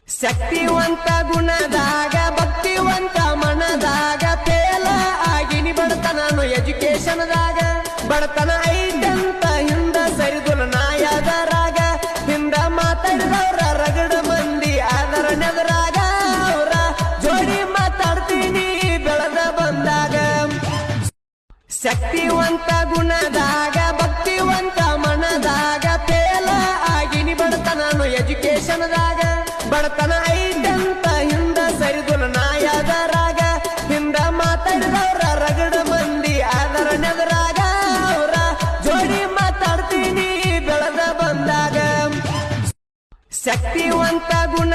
ಶಕ್ತಿವಂತ ಗುಣದಾಗ ಭಕ್ತಿವಂತ ಮನದಾಗ ತೇಲ ಆಗಿನಿ ಬಡತನ ಎಜುಕೇಶನ್ದಾಗ ಬಡತನ ಐತಂತ ಹಿಂದ ಸರಿದುಲ ನಾಯದರಾಗ ಹಿಂದ ಮಾತಾಡಿದವ್ರ ರಗಡ ಮಂದಿ ಅದರ ನೆದರಾಗ ಅವರ ಜೋಡಿ ಮಾತಾಡ್ತೀನಿ ಬೆಳೆದ ಬಂದಾಗ ಶಕ್ತಿವಂತ ಗುಣದಾಗ ಭಕ್ತಿವಂತ ಮನದಾಗ ತೇಲ ಆಗಿನಿ ಬಡತನ ಎಜುಕೇಶನ್ದಾಗ ಬಡತನ ಐತಂತ ಹಿಂದ ಸರಿದುಲ ನಾಯದರಾಗ ಹಿಂದ ಮಾತಾಡಿದವ್ರ ರಗಡ ಮಂದಿ ಅದರ ನೆದರಾಗ ಅವರ ಜೋಡಿ ಮಾತಾಡ್ತೀನಿ ಬೆಳೆದ ಬಂದಾಗ ಶಕ್ತಿವಂತ ಗುಣ